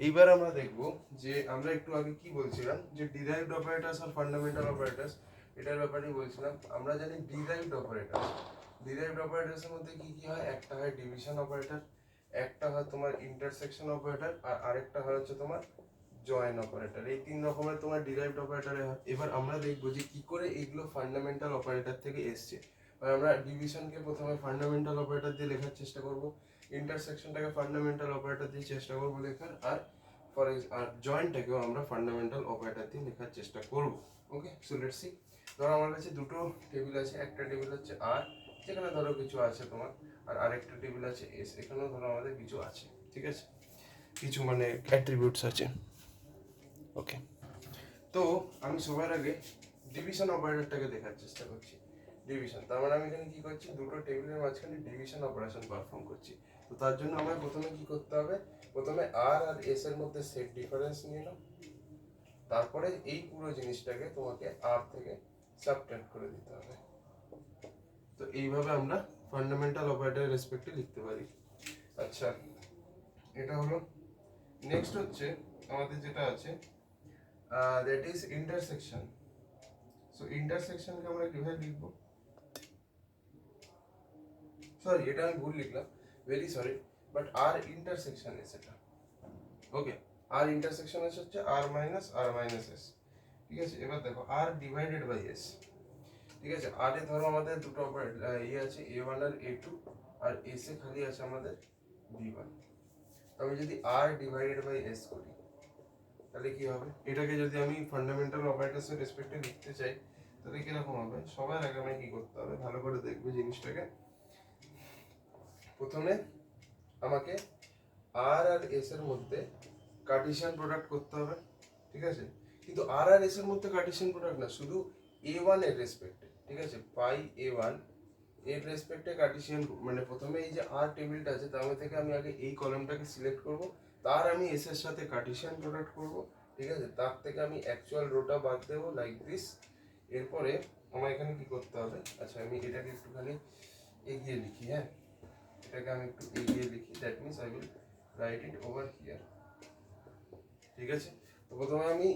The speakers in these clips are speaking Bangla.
এইবার আমরা দেখব যে আমরা একটু আগে কি বলছিলাম যে ডিরাইভড অপারেটরস আর ফান্ডামেন্টাল অপারেটরস, এটার ব্যাপারেই বলছিলাম। আমরা জানি ডিরাইভড অপারেটরসের মধ্যে কি কি হয়, একটা হয় ডিভিশন অপারেটর, একটা হয় তোমার ইন্টারসেকশন অপারেটর, আর আরেকটা হয় হচ্ছে তোমার জয়েন অপারেটর। এই তিন রকমের তোমার ডিরাইভড অপারেটরে হয়। এবার আমরা দেখবো যে কি করে এইগুলো ফান্ডামেন্টাল অপারেটর থেকে এসছে। আমরা ডিভিশনকে প্রথমে ফান্ডামেন্টাল অপারেটর দিয়ে লেখার চেষ্টা করব, ইন্টারসেকশনটাকে ফান্ডামেন্টাল অপারেটর দিয়ে চেষ্টা করব লেখার, আর আর জয়েন্টটাকেও আমরা ফান্ডামেন্টাল অপারেটর দিয়ে লেখার চেষ্টা করব। ওকে, সো লেটস সি। ধরো আমার কাছে দুটো টেবিল আছে, একটা টেবিল হচ্ছে আর, যেখানে ধরো কিছু আছে তোমার, আর আরেকটা টেবিল আছে এস, এখানেও ধরো আমাদের কিছু আছে, ঠিক আছে, কিছু মানে অ্যাট্রিবিউটস আছে। ওকে, তো আমি সবার আগে ডিভিশন অপারেটরটাকে দেখার চেষ্টা করছি। ডিভিশন, তার মানে আমি এখানে কি করছি, দুটো টেবিলের মাঝখানে ডিভিশন অপারেশন পারফর্ম করছি। তো তার জন্য আমায় প্রথমে কি করতে হবে, প্রথমে আর আর এস এর মধ্যে সেট ডিফারেন্স নিয়ে নাও, তারপরে এই পুরো জিনিসটাকে তোমাকে আর থেকে সাবট্রাক্ট করে দিতে হবে। তো এইভাবে আমরা ফান্ডামেন্টাল অপারেটরের রেসপেক্টে লিখতে পারি। আচ্ছা, এটা হলো। নেক্সট হচ্ছে আমাদের যেটা আছে, দ্যাট ইজ ইন্টারসেকশন। সো ইন্টারসেকশনকে আমরা কিভাবে লিখবো, সরি এটা আমি ভুল লিখলাম, very sorry, but R intersection S এটা। ওকে, আর ইন্টারসেকশন এস হচ্ছে আর মাইনাস এস, ঠিক আছে। এবার দেখো আর ডিভাইডেড বাই এস, ঠিক আছে। আর এ ধরো আমাদের দুটো ইয়ে আছে, এ ওয়ান আর এ টু, আর এস এ খালি আছে আমাদের বি ওয়ান। আমি যদি আর ডিভাইডেড বাই এস করি তাহলে কি হবে, এটাকে যদি আমি ফান্ডামেন্টাল অপারেটরসের রেসপেক্টে লিখতে চাই তাহলে কিরকম হবে। সবার আগে আমায় কি করতে হবে, ভালো করে দেখবে জিনিসটাকে। প্রথমে আমাকে আর আর এস এর মধ্যে কার্টেসিয়ান প্রোডাক্ট করতে হবে, ঠিক আছে। কিন্তু আর আর এস এর মধ্যে কার্টেসিয়ান প্রোডাক্ট না, শুধু এ ওয়ান এর রেসপেক্টে, ঠিক আছে, পাই এ ওয়ান এর রেসপেক্টে কার্টেসিয়ান, মানে প্রথমে এই যে আর টেবিলটা আছে তার মধ্যে থেকে আমি আগে এই কলামটাকে সিলেক্ট করব, তার আমি এস এর সাথে কার্টেসিয়ান প্রোডাক্ট করব, ঠিক আছে। তার থেকে আমি অ্যাকচুয়াল রোটা বাদ দেবো লাইক দিস। এরপরে আমার এখানে কি করতে হবে, আচ্ছা আমি এটাকে একটুখানি এগিয়ে লিখি, হ্যাঁ এটাকে আমি একটু এগিয়ে লিখি, that means I will write it over here, ঠিক আছে। তো প্রথমে আমি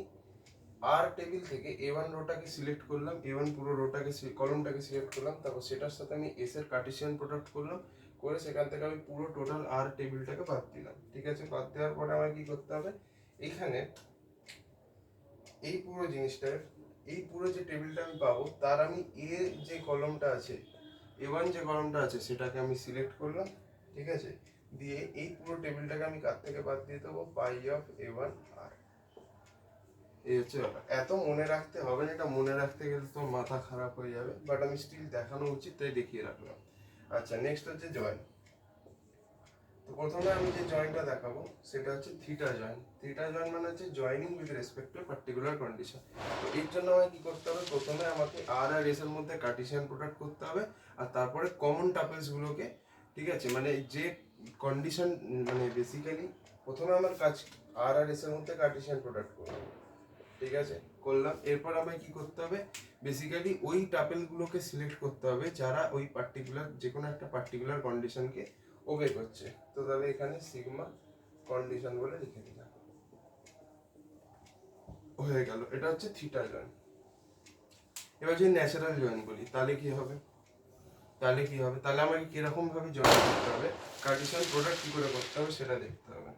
আর টেবিল থেকে এ ওয়ান রোটাকে সিলেক্ট করলাম, এ ওয়ান পুরো রোটাকে কলমটাকে সিলেক্ট করলাম, তারপর সেটার সাথে আমি এস এর কার্টেসিয়ান প্রোডাক্ট করলাম, করে সেখান থেকে আমি পুরো টোটাল আর টেবিলটাকে বাদ দিলাম, ঠিক আছে। বাদ দেওয়ার পরে আমার কি করতে হবে, এইখানে এই পুরো জিনিসটার, এই পুরো যে টেবিলটা আমি পাবো তার আমি এ যে কলমটা আছে, এ ওয়ান যে কলমটা আছে সেটাকে আমি সিলেক্ট করলাম, ঠিক আছে। দিয়ে এই পুরো টেবিলটাকে আমি কার থেকে বাদ দিয়ে দেবো, পাই অফ এ ওয়ান আর। এই হচ্ছে ব্যাপার। এত মনে রাখতে হবে না, এটা মনে রাখতে গেলে তো মাথা খারাপ হয়ে যাবে, বাট আমি স্টিল দেখানো উচিত তাই দেখিয়ে রাখলাম। আচ্ছা, নেক্সট হচ্ছে জয়েন। তো প্রথমে আমি যে জয়েনটা দেখাবো সেটা হচ্ছে থিটা জয়েন। থিটা জয়েন মানে হচ্ছে joining with respect to particular condition. তো এর জন্য আমাকে কি করতে হবে, প্রথমে আমাকে আর আর এস এর মধ্যে কার্টেসিয়ান প্রোডাক্ট করতে হবে, আর তারপরে কমন টাপেলস গুলোকে, ঠিক আছে, মানে যে কন্ডিশন, মানে বেসিক্যালি প্রথমে আমার কাজ আর আর এস এর মধ্যে কার্টেসিয়ান প্রোডাক্ট করবো, ঠিক আছে, করলাম। এরপর আমায় কি করতে হবে, বেসিক্যালি ওই টাপেলগুলোকে সিলেক্ট করতে হবে যারা ওই পার্টিকুলার যে কোনো একটা পার্টিকুলার কন্ডিশনকে ওবে করছে। তো তাহলে এখানে সিগমা কন্ডিশন বলে লিখে দিলাম, হয়ে গেল। এটা হচ্ছে থিটা জয়েন। এবার যদি ন্যাচারাল জয়েন বলি তাহলে কি হবে, তাহলে আমাকে কিরকম ভাবে জয়েন করতে হবে, কার্টেসিয়ান প্রোডাক্ট কি করে করতে হবে সেটা দেখতে হবে,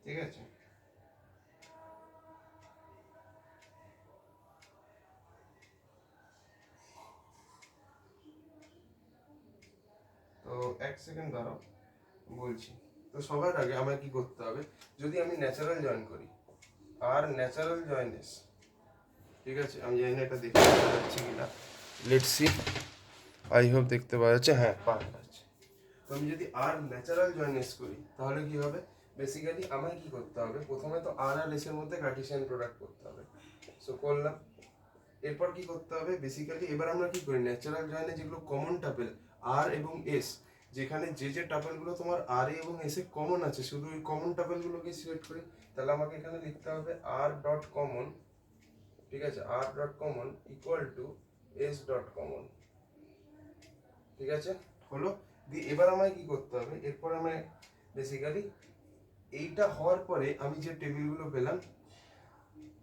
ঠিক আছে। তো এক সেকেন্ড দাঁড়াও, বলছি। তো সবার আগে আমায় কি করতে হবে, যদি আমি ন্যাচারাল জয়েন করি, আর ন্যাচারাল জয়েনেস, ঠিক আছে, আমি জানি না এটা দেখতে পাওয়া যাচ্ছে কিনা, লেটস সি, আই হোপ দেখতে পাওয়া যাচ্ছে, হ্যাঁ পাওয়া যাচ্ছে। তো আমি যদি আর ন্যাচারাল জয়েনেস করি তাহলে কি হবে, বেসিক্যালি আমায় কি করতে হবে, প্রথমে তো আর আর এস এর মধ্যে কার্টেসিয়ান প্রোডাক্ট করতে হবে, সো করলাম। এরপর কি করতে হবে, বেসিক্যালি এবার আমরা কি করি, ন্যাচারাল জয়েনে যেগুলো কমন টাপেল আর এবং এস, যেখানে যে যে টাপেলগুলো তোমার আর এবং এস এ কমন আছে শুধু ওই কমন টাপেলগুলোকে সিলেক্ট করি। তাহলে আমাকে এখানে লিখতে হবে আর ডট কমন, ঠিক আছে, R dot common equal to S dot common, ঠিক আছে, হলো। দিয়ে এবার আমায় কি করতে হবে, এরপর আমায় বেসিক্যালি এইটা হওয়ার পরে আমি যে টেবিলগুলো পেলাম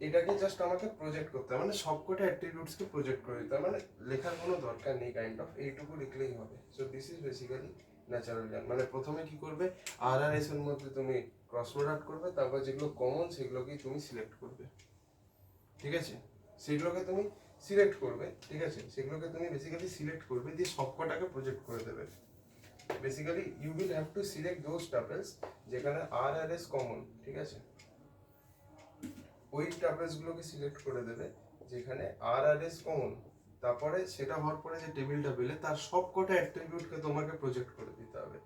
এটাকে জাস্ট আমাকে প্রজেক্ট করতে হবে, মানে সবকটা অ্যাট্রিবিউটসকে প্রজেক্ট করে দিতে হবে, মানে লেখার কোনো দরকার নেই কাইন্ড অফ, এইটুকু লিখলেই হবে। So this is basically natural জ্ঞান। মানে প্রথমে কি করবে, আর আর এস এর মধ্যে তুমি ক্রস প্রোডাক্ট করবে, তারপর যেগুলো কমন সেগুলোকেই তুমি সিলেক্ট করবে, ঠিক আছে? সেগুলোকে তুমি সিলেক্ট করবে, ঠিক আছে? সেগুলোকে তুমি বেসিক্যালি সিলেক্ট করবে, দিয়ে সবকটাকে প্রজেক্ট করে দেবে। Basically you will have to select those tuples যেখানে আর আর এস কমন, ঠিক আছে? ওই টাপেলস গুলোকে সিলেক্ট করে দেবে যেখানে আর আর এস কমন। তারপরে সেটা হওয়ার পরে যে টেবিলটা পেলে তার সবকটা অ্যাট্রিবিউটকে তোমাকে প্রজেক্ট করে দিতে হবে।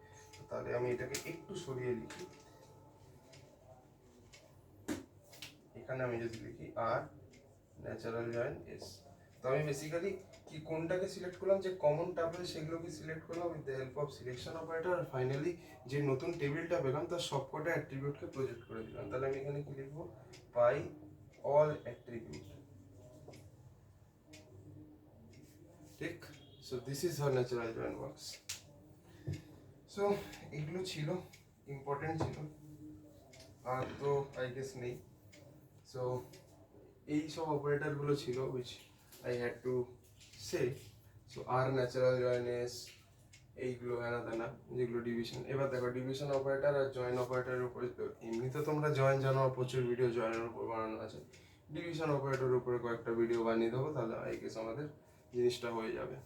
তাহলে আমি এটাকে একটু সরিয়ে লিখি, এখানে আমি যদি লিখি আর ন্যাচারাল জয়েন এস, তো আমি বেসিক্যালি কি কোনটাকে সিলেক্ট করলাম, যে কমন টাপেল সেগুলোকে সিলেক্ট করলাম with the help of selection operator, আর ফাইনালি যে নতুন টেবিলটা পেলাম তার সবকটা অ্যাট্রিবিউটকে প্রজেক্ট করে দিলাম। তাহলে আমি এখানে কি লিখবো, পাই অল অ্যাট্রিবিউট, ঠিক? So this is how natural join works. So এগুলো ছিল, ইম্পর্টেন্ট ছিল, আর তো আই গেস নেই। সো এই সব অপারেটরগুলো ছিল which I had to say. So আর ন্যাচারাল জয়েনেস এইগুলো হেনা তেনা যেগুলো ডিভিশন। এবার দেখো ডিভিশন অপারেটর আর জয়েন অপারেটরের উপরে, এমনিতে তোমরা জয়েন জানো, প্রচুর ভিডিও জয়েনের উপর বানানো আছে, ডিভিশন অপারেটরের উপরে কয়েকটা ভিডিও বানিয়ে দেবো, তাহলে আই গেস আমাদের জিনিসটা হয়ে যাবে।